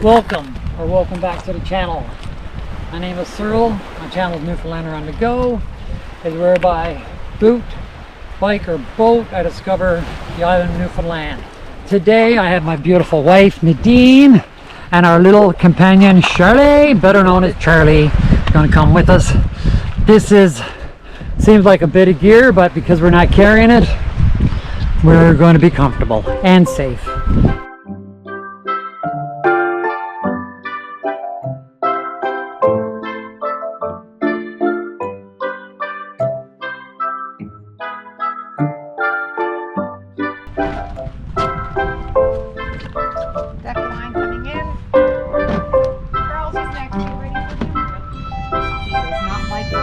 Welcome back to the channel. My name is Cyril. My channel is Newfoundlander on the Go, is where by boot, bike or boat I discover the island of Newfoundland. Today I have my beautiful wife Nadine and our little companion Charlie, better known as Charlie, going to come with us. This seems like a bit of gear, but because we're not carrying it, we're going to be comfortable and safe. Deck line coming in. Charles is next. You ready for him? He does not like the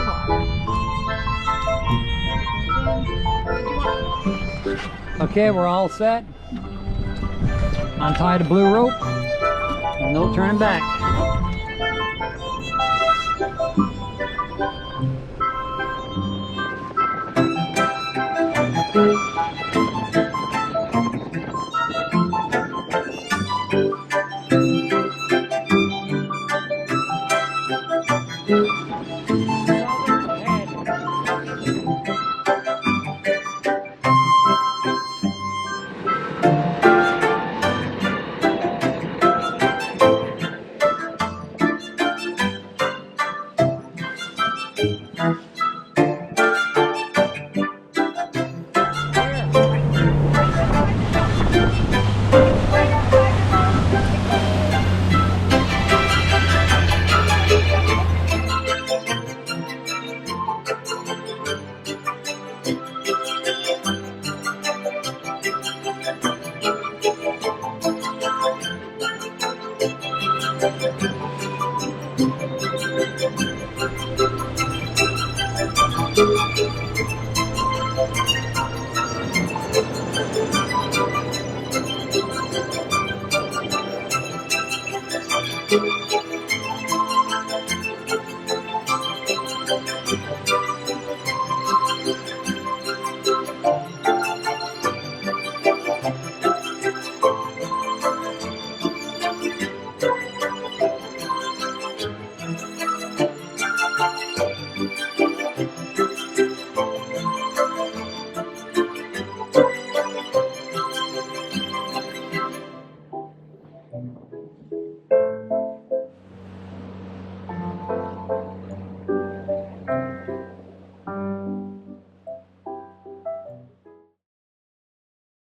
water. Okay, we're all set. Untie the blue rope. And no turning back.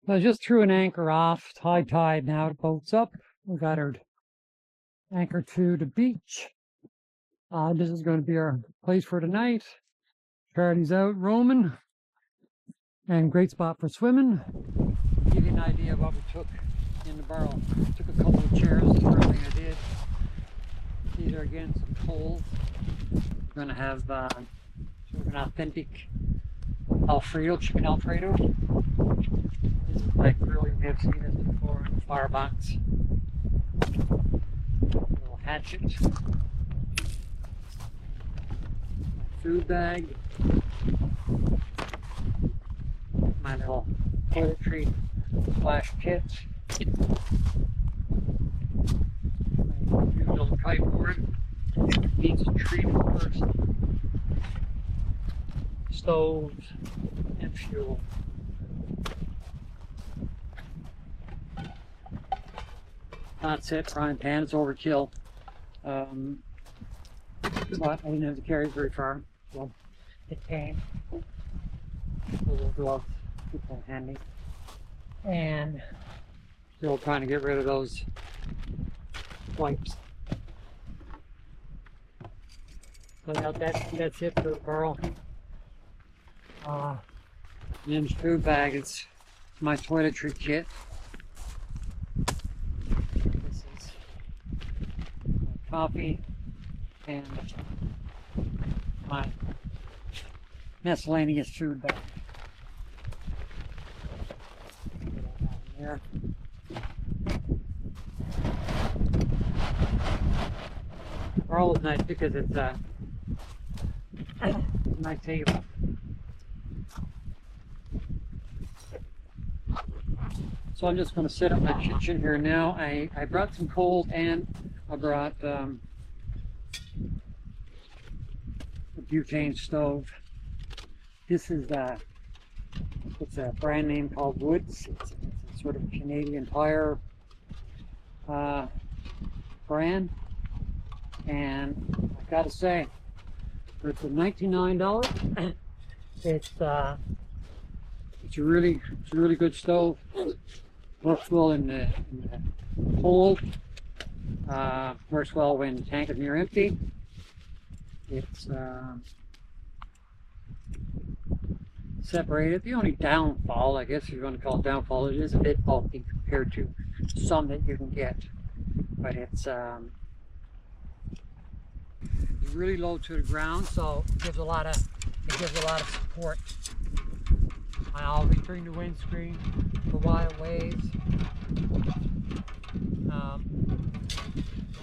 I just threw an anchor off, high tide now, the boat's up. We got our anchor to the beach. This is going to be our place for tonight. Charlie's out roaming, and great spot for swimming. Give you an idea of what we took in the barrel. Took a couple of chairs, the first thing I did. These are again some poles. We're going to have sort of an authentic Alfredo, chicken Alfredo. This is like really, we have seen this before in the firebox. Little hatchet. My food bag. My little toiletry splash kit. My usual kiteboard. Needs a treatment first. Stoves and fuel. That's it, frying pan, it's overkill. But I didn't have to carry it very far, so it came. A little gloves, keep that handy. And still trying to get rid of those wipes. So now that's it for the barrel. And the food bag, it's my toiletry kit. This is my coffee and my miscellaneous food bag. There. The barrel is nice because it's a nice table. So I'm just going to set up my kitchen here now. I brought some coals and I brought a butane stove. This is it's a brand name called Woods. It's sort of a Canadian Tire brand, and I gotta say, it's a $99. It's a really good stove. Works well in the cold. Works well when the tank is near empty. It's separated. The only downfall, I guess if you want to call it downfall, it is a bit bulky compared to some that you can get. But it's really low to the ground, so it gives a lot of support. I always bring the windscreen for what it weighs.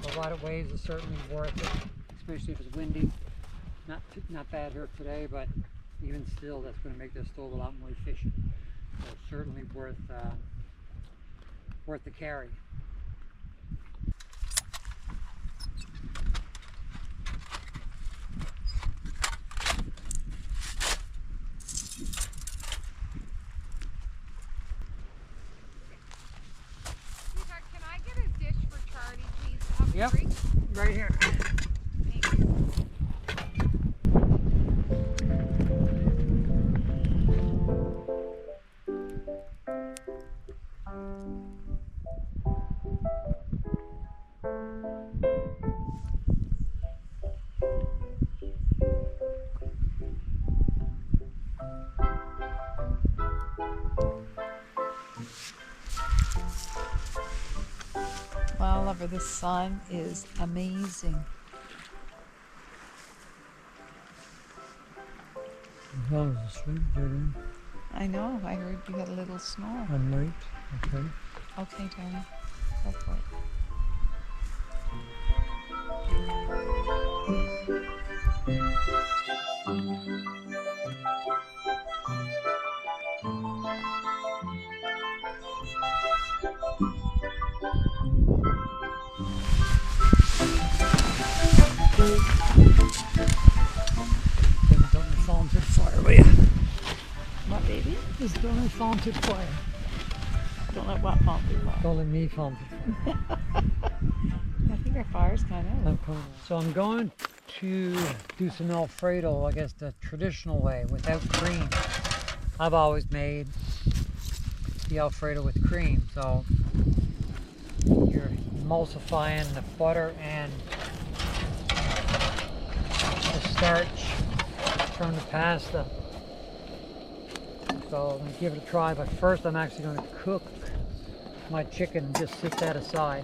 For what it weighs is certainly worth it, especially if it's windy. Not bad here today, but even still, that's going to make this stove a lot more efficient. So it's certainly worth the carry. Sweetheart, can I get a dish for Charlie, please? Have a Yep. drink? Right here. Thank you. Wow, lover, the sun is amazing. Oh, it's a sweet day. I know, I heard you had a little snore. I'm late. Okay. Okay, darling, go for it. Don't fall into the fire, will you? What, baby? Just don't fall into the fire. Don't let what fall through fire. Don't let me fall into the fire. I think our fire's kind of out. So I'm going to do some Alfredo, I guess the traditional way, without cream. I've always made the Alfredo with cream, so you're emulsifying the butter and the starch from the pasta. So I'm going to give it a try, but first I'm actually going to cook my chicken and just sit that aside.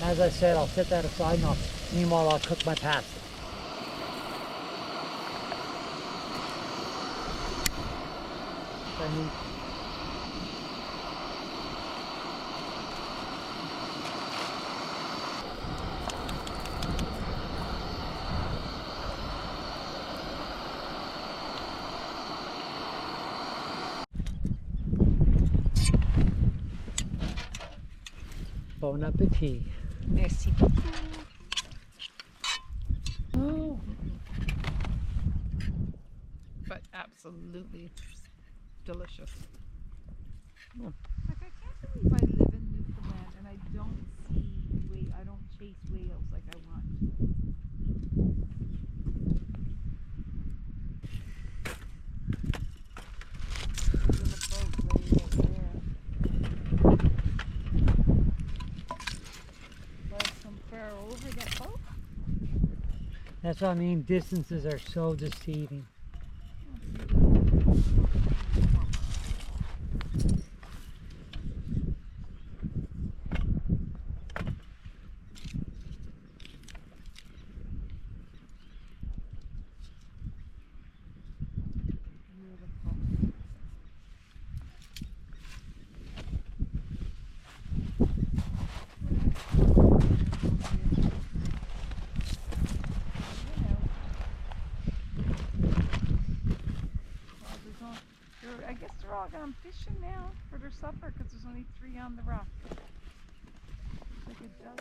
As I said, I'll set that aside and meanwhile I'll cook my pasta. Bon appetit. Merci beaucoup. Oh. But absolutely delicious. Like, I can't believe I live in Newfoundland and I don't I don't chase whales like I want to. There's a boat way over there. There's some far over that boat. That's what I mean, distances are so deceiving. I guess they're all gone fishing now for their supper because there's only 3 on the rock. Looks like a dozen.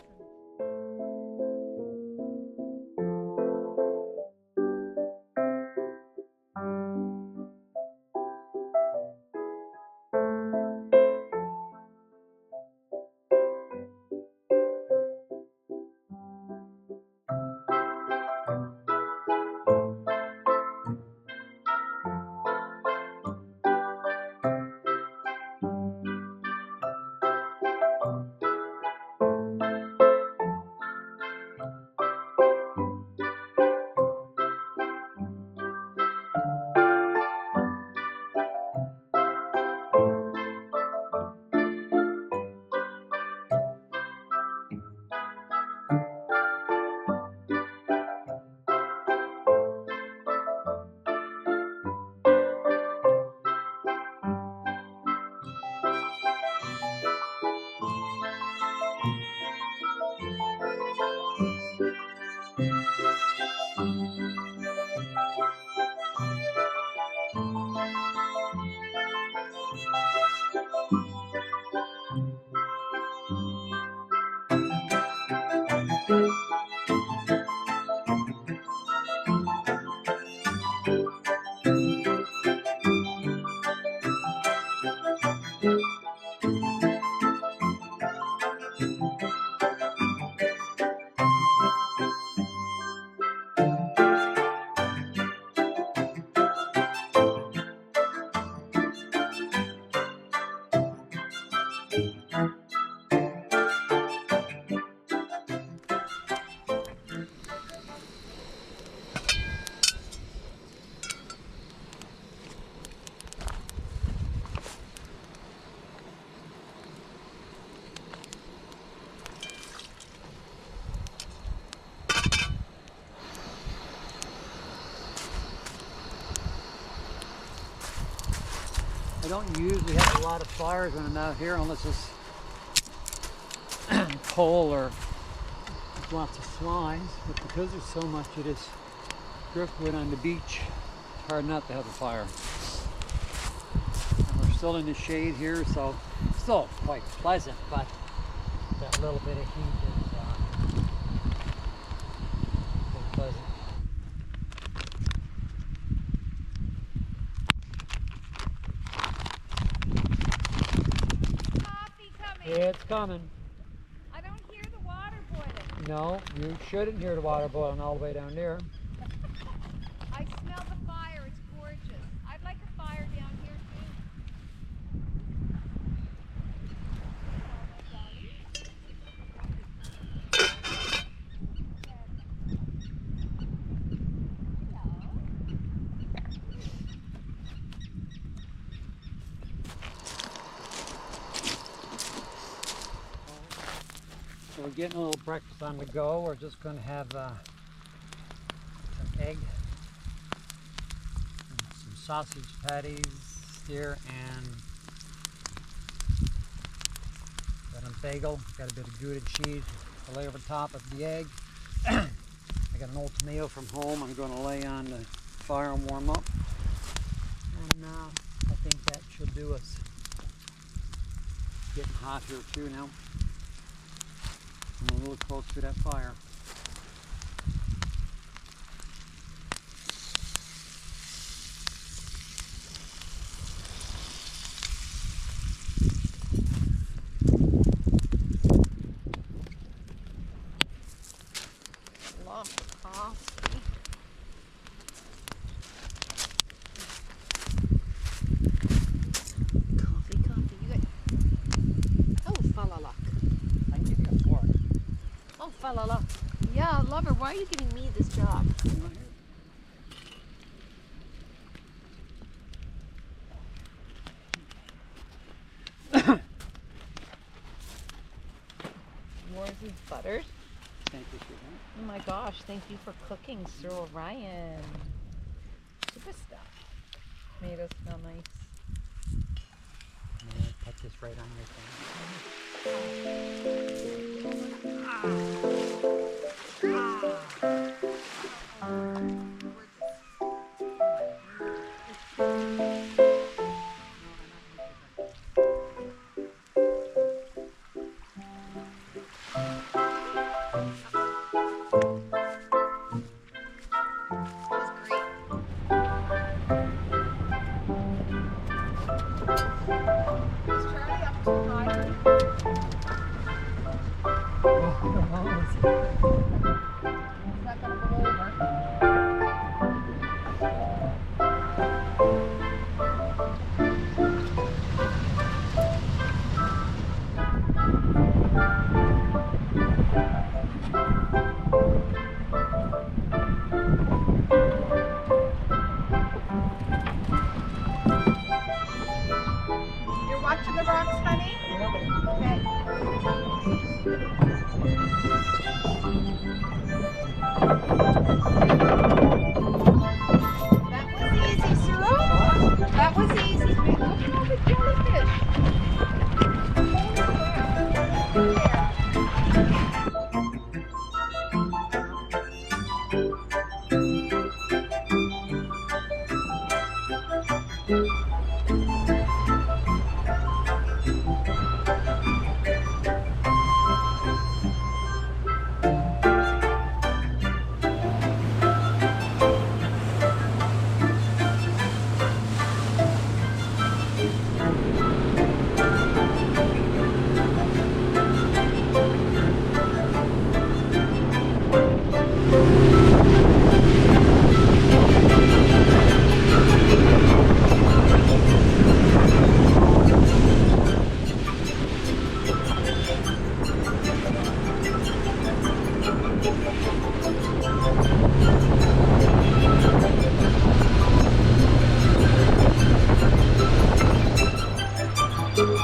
I don't usually have a lot of fires when I'm out here unless it's coal or there's lots of flies, but because there's so much of this driftwood on the beach, it's hard not to have a fire. And we're still in the shade here, so it's still quite pleasant, but that little bit of heat is quite pleasant. Coffee coming. It's coming. I don't hear the water boiling. No, you shouldn't hear the water boiling all the way down there. I smell the fire. It's gorgeous. I'd like a fire down here too. So we're getting a little breakfast on the go. We're just going to have some egg, and some sausage patties here, and got a bagel. Got a bit of Gouda cheese to lay over top of the egg. I got an old tomato from home. I'm going to lay on the fire and warm up. And I think that should do us. Getting hot here too now. I'm a little close to that fire. Love coffee. Coffee. You got. Oh, falala. I can give you a fork. Oh, falala. Yeah, lover, why are you giving me this job? More of these butters. Thank you, sweetheart. Oh my gosh, thank you for cooking, Sir Orion. Super stuff. Made us smell nice. I'm going to put this right on your thing. You're watching the rocks, honey? Okay. That was easy, Cyril. That was easy. Look at all the jellyfish.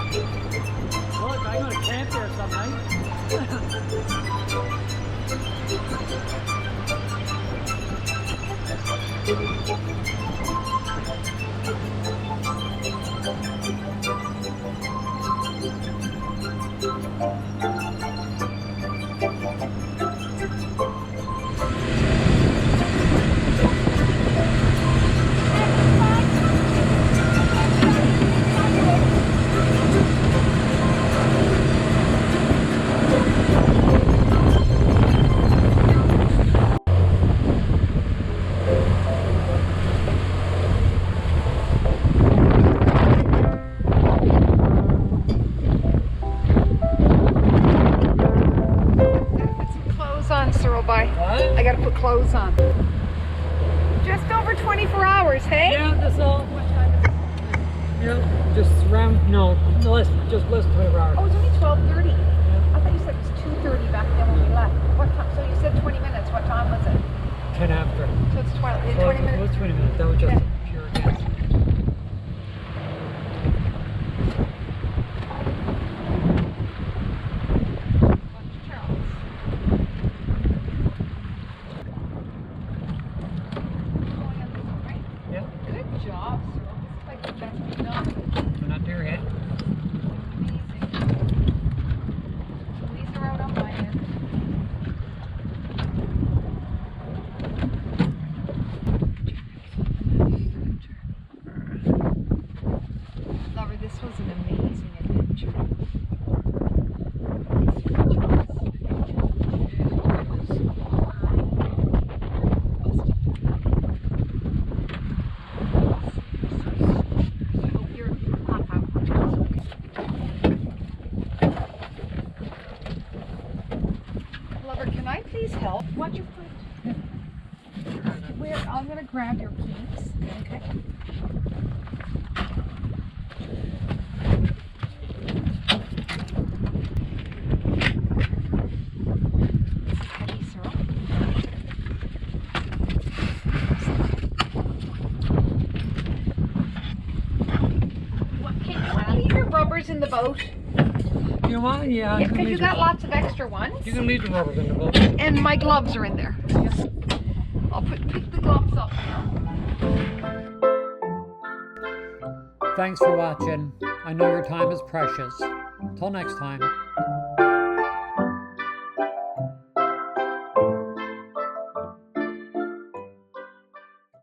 Look, I'm gonna camp there some night. I gotta put clothes on. Just over 24 hours, hey? Yeah, that's all. What time is it? Yeah, just around, just less than 24 hours. Oh, it's only 12:30. I thought you said it was 2:30 back then when we left. What time? So you said 20 minutes. What time was it? 10 after. So it's 12, Well, 20 It minutes. was 20 minutes. That was just Yeah. pure guess. Yeah, Good job, Cyril. This is like the best you've done. we're not there yet. Amazing. These are out on my end. Lover, this was an amazing adventure. Oh, you're hop out. Lover, can I please help? Watch your foot. Where? I'm gonna grab your keys. Okay. Heavy, Cyril. What, can you leave your rubbers in the boat? You want? Yeah. Yeah, because you got lots of extra ones. You can leave the rubbers in the boat. And my gloves are in there. I'll pick the gloves up. Thanks for watching. I know your time is precious. Till next time.